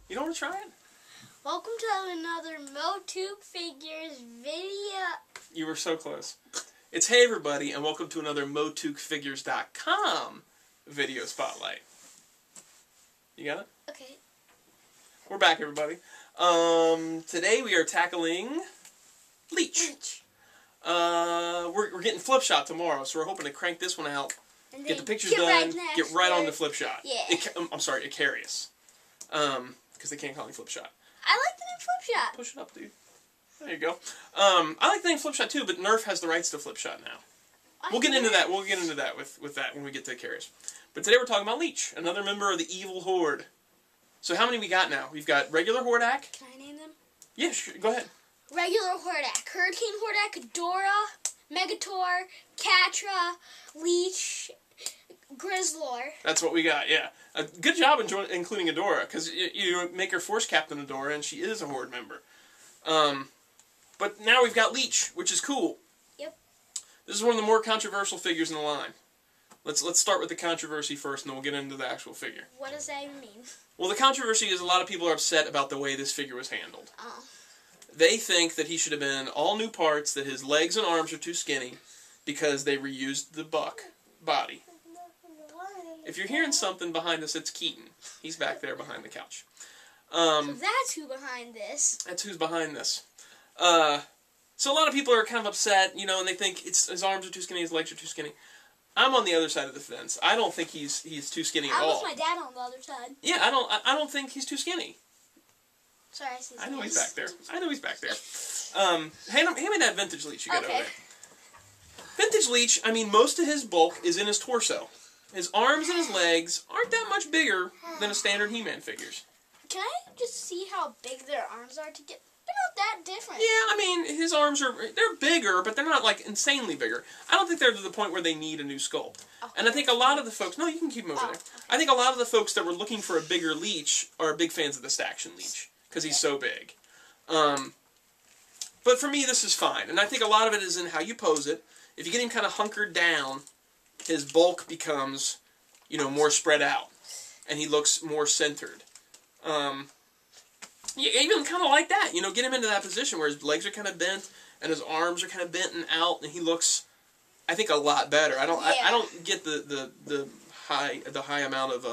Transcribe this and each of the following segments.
You don't want to try it? Welcome to another MOTU Figures video. You were so close. It's hey everybody, and welcome to another MOTUfigures.com video spotlight. You got it? Okay. We're back, everybody. Today we are tackling Leech. We're getting Flip Shot tomorrow, so we're hoping to crank this one out, And get the pictures get done, right get right on to Flip Shot. Yeah. I'm sorry, Icarius. Because they can't call me Flip Shot. I like the name Flip Shot. Push it up, dude. There you go. I like the name Flip Shot too, but Nerf has the rights to Flip Shot now. We'll get into that. We'll get into that with that when we get to Icarius. But today we're talking about Leech, another member of the evil horde. So how many we got now? We've got regular Hordak. Can I name them? Yeah, sure. Go ahead. Regular Hordak, Hurricane Hordak, Dora, Megator, Catra, Leech, Grizzlor. That's what we got, yeah. Good job including Adora, because you make her Force Captain Adora, and she is a Horde member. But now we've got Leech, which is cool. Yep. This is one of the more controversial figures in the line. Let's start with the controversy first, and then we'll get into the actual figure. What does that even mean? Well, the controversy is a lot of people are upset about the way this figure was handled. Oh. They think that he should have been all new parts, that his legs and arms are too skinny, because they reused the buck body. If you're hearing something behind us, it's Keaton. He's back there behind the couch. So that's who behind this. That's who's behind this. So a lot of people are kind of upset, you know, and they think his arms are too skinny, his legs are too skinny. I'm on the other side of the fence. I don't think he's too skinny at all. I was my dad on the other side. Yeah, I don't think he's too skinny. Sorry, I see his I know hands. he's back there. I know he's back there. Hand me that vintage Leech you got over there. Vintage Leech, I mean, most of his bulk is in his torso. His arms and his legs aren't that much bigger than a standard He-Man figures. Can I just see how big their arms are to get... They're not that different. Yeah, I mean, his arms they're bigger, but they're not, like, insanely bigger. I don't think they're to the point where they need a new sculpt. Okay. And I think a lot of the folks... No, you can keep him over there. Okay. I think a lot of the folks that were looking for a bigger Leech are big fans of the Staction Leech, because he's so big. But for me, this is fine. And I think a lot of it is in how you pose it. If you get him kind of hunkered down, his bulk becomes, you know, more spread out. And he looks more centered. Yeah, even kind of like that, you know, get him into that position where his legs are kind of bent and his arms are kind of bent and out, and he looks, I think, a lot better. I don't get the high amount of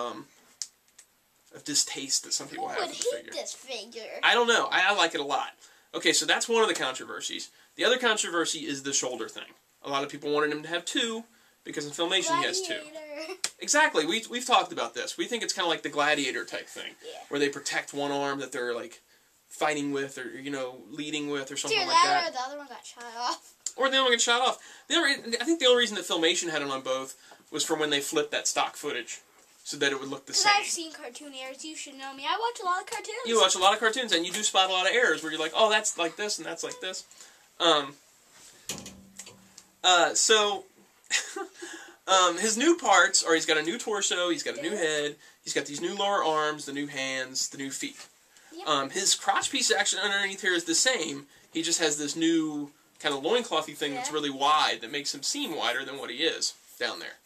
distaste that some people have for the figure. Who would hate this figure? I don't know. I like it a lot. Okay, so that's one of the controversies. The other controversy is the shoulder thing. A lot of people wanted him to have two because in Filmation he has two. Exactly. We've talked about this. We think it's kind of like the Gladiator type thing, where they protect one arm that they're like fighting with, or you know, leading with, or something like that. Or the other one got shot off. Or the other one got shot off. I think the only reason that Filmation had it on both was for when they flipped that stock footage, so that it would look the same. I've seen cartoon errors. You should know me. I watch a lot of cartoons. You watch a lot of cartoons, and you do spot a lot of errors where you're like, oh, that's like this, and that's like this. His new parts are he's got a new torso, he's got a new head, he's got these new lower arms, the new hands, the new feet. Yep. His crotch piece actually underneath here is the same. He just has this new kind of loinclothy thing that's really wide that makes him seem wider than what he is down there.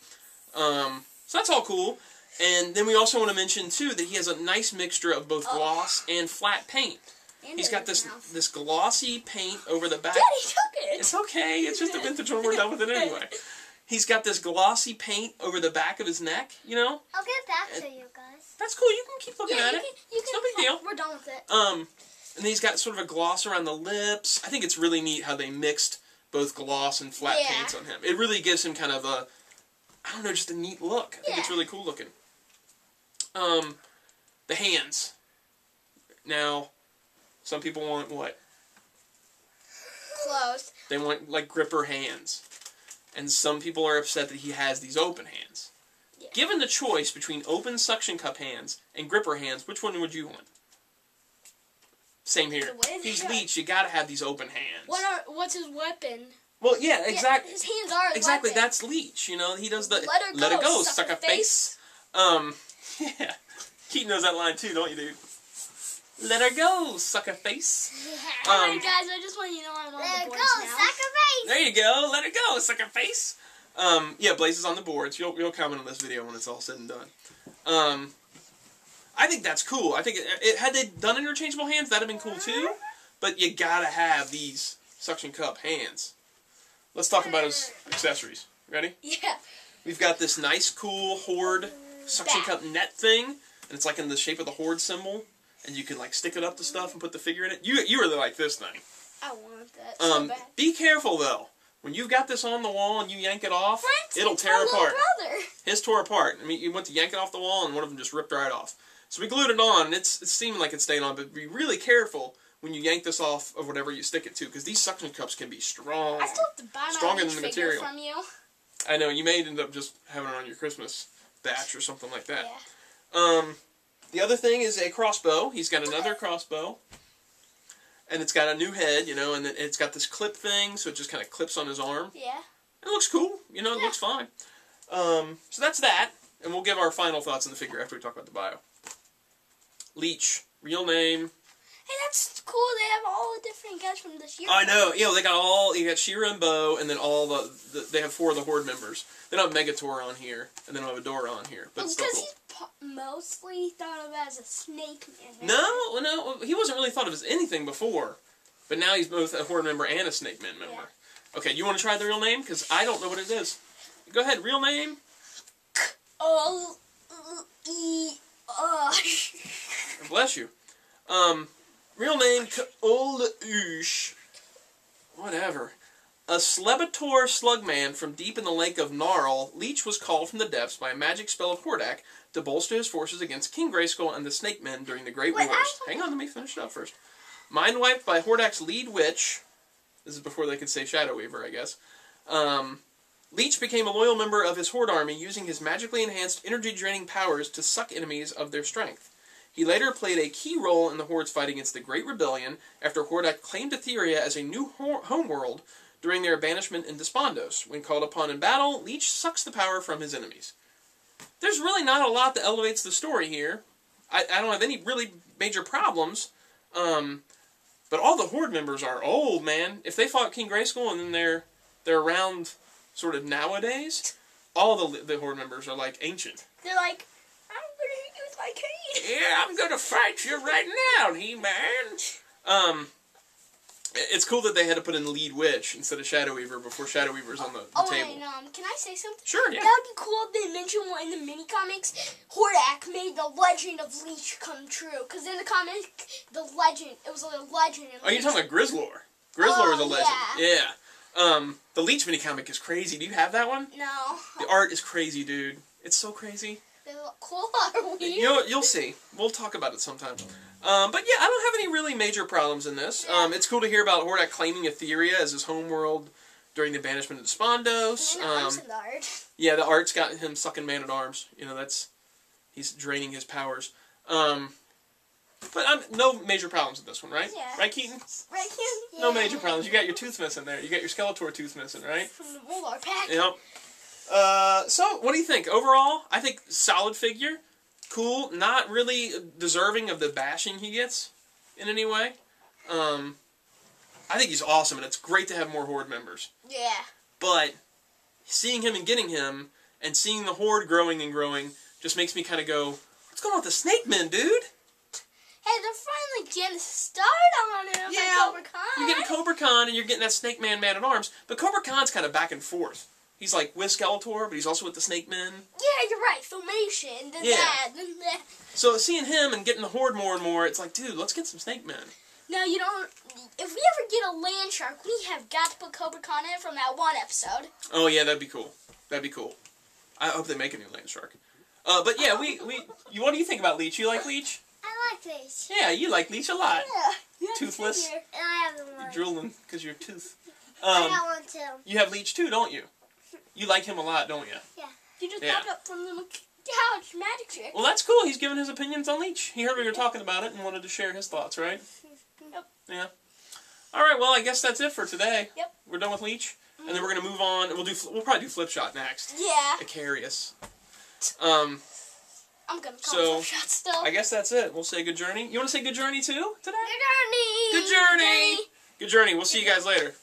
So that's all cool. And then we also want to mention, too, that he has a nice mixture of both gloss and flat paint. And he's got this glossy paint over the back. Daddy took it! It's okay. It's just a vintage one. We're done with it anyway. He's got this glossy paint over the back of his neck, you know? I'll get back to you guys. That's cool. You can keep looking at it. It's no big deal. We're done with it. And then he's got sort of a gloss around the lips. I think it's really neat how they mixed both gloss and flat paints on him. It really gives him kind of a, I don't know, just a neat look. I think it's really cool looking. The hands. Now, some people want what? Closed. They want, like, gripper hands. And some people are upset that he has these open hands. Yeah. Given the choice between open suction cup hands and gripper hands, which one would you want? Same here. He's Leech, you gotta have these open hands. What's his weapon? Well, yeah, exactly. His hands are exactly. weapon. That's Leech. You know, he does the let it go, sucker face. Yeah, Keaton knows that line too, don't you, dude? Let her go, sucker face. Alright, guys, I just want you to know I'm on the boards now. Sucker face. There you go. Let her go, sucker face. Yeah, Blaze is on the boards. You'll comment on this video when it's all said and done. I think that's cool. I think had they done interchangeable hands, that'd have been cool too. But you gotta have these suction cup hands. Let's talk about his accessories. Ready? Yeah. We've got this nice, cool Horde suction cup net thing, and it's like in the shape of the Horde symbol, and you can like stick it up to stuff and put the figure in it. You really like this thing. I want that so bad. Be careful though. When you've got this on the wall and you yank it off, it'll tear apart. Brother. His tore apart. I mean, you went to yank it off the wall, and one of them just ripped right off. So we glued it on, and it's seeming like it's staying on, but be really careful when you yank this off of whatever you stick it to, because these suction cups can be strong. I still have to buy stronger my than the figure material. from you. I know, you may end up just having it on your Christmas batch or something like that. Yeah. The other thing is a crossbow. He's got another crossbow. And it's got a new head, you know, and it's got this clip thing, so it just kind of clips on his arm. Yeah. It looks cool, you know, it looks fine. So that's that, and we'll give our final thoughts on the figure after we talk about the bio. Leech, real name. Hey, that's cool. They have all the different guys from this year. I know, you know, you got She-Ra and Bo, and then all they have 4 of the Horde members. They don't have Megator on here, and they don't have Adora on here, but it's still cool. He's mostly thought of as a snake man. No, he wasn't really thought of as anything before, but now he's both a Horde member and a Snake Man member. Yeah. Okay, you want to try the real name? Because I don't know what it is. Go ahead, real name? Bless you. Real name, K'Ol'Ush. Whatever. A Slebator slugman from deep in the lake of Gnarl, Leech was called from the depths by a magic spell of Hordak to bolster his forces against King Grayskull and the Snake Men during the Great Wars. Hang on, let me finish it up first. Mind wiped by Hordak's lead witch. This is before they could say Shadow Weaver, I guess. Leech became a loyal member of his Horde army, using his magically enhanced energy-draining powers to suck enemies of their strength. He later played a key role in the Horde's fight against the Great Rebellion after Hordak claimed Etheria as a new homeworld during their banishment in Despondos. When called upon in battle, Leech sucks the power from his enemies. There's really not a lot that elevates the story here. I don't have any really major problems. But all the Horde members are old, man. If they fought King Grayskull and then they're around sort of nowadays, all the Horde members are like ancient. They're like, I'm gonna hit you with my cane. Yeah, I'm gonna fight you right now, He-Man. It's cool that they had to put in Lead Witch instead of Shadow Weaver before Shadow Weaver's on the table. Wait, can I say something? Sure, yeah. That would be cool if they mentioned in the mini-comics, Hordak made the legend of Leech come true. Because in the comic, it was a legend. Oh, you're talking about Grizzlor. Grizzlor is a legend. Yeah. The Leech mini-comic is crazy. Do you have that one? No. The art is crazy, dude. It's so crazy. They look cool, are we? You'll see. We'll talk about it sometime. But yeah, I don't have any really major problems in this. It's cool to hear about Hordak claiming Etheria as his homeworld during the banishment of Despondos. The art. Yeah, the art's got him sucking Man-at-Arms. You know, he's draining his powers. But no major problems with this one, right? Yeah. Right, Keaton? Right, Keaton? No major problems. You got your tooth missing there. You got your Skeletor tooth missing, right? From the Molar pack. Yep. So, what do you think? Overall, I think solid figure. Cool. Not really deserving of the bashing he gets in any way. I think he's awesome, and it's great to have more Horde members. Yeah. But seeing him and getting him, and seeing the Horde growing and growing, just makes me kind of go, what's going on with the Snake Men, dude? Hey, they're finally getting a start on him. Yeah, like Cobra Khan. You're getting Cobra Khan, and you're getting that Snake Man-at-Arms, but Cobra Khan's kind of back and forth. He's like with Skeletor, but he's also with the Snake Men. Yeah, you're right. Filmation, then that, then that. So seeing him and getting the Horde more and more, it's like, dude, let's get some Snake Men. No, you don't. If we ever get a land shark, we have got to put Cobra Khan in from that one episode. Oh yeah, that'd be cool. That'd be cool. I hope they make a new land shark. But yeah, what do you think about Leech? You like Leech? I like Leech. Yeah, you like Leech a lot. Yeah. Toothless. And I have one. You're drooling because your tooth. I got one too. You have Leech too, don't you? You like him a lot, don't you? Yeah. You just popped up from the couch magic trick. Well, that's cool. He's giving his opinions on Leech. He heard we were talking about it and wanted to share his thoughts, right? Yep. Yeah. All right. Well, I guess that's it for today. Yep. We're done with Leech, and then we're gonna move on. We'll probably do Flip Shot next. Yeah. Icarius. I'm gonna call Flip Shot still. I guess that's it. We'll say good journey. You want to say good journey too today? Good journey. Good journey. Good journey. We'll see you guys later.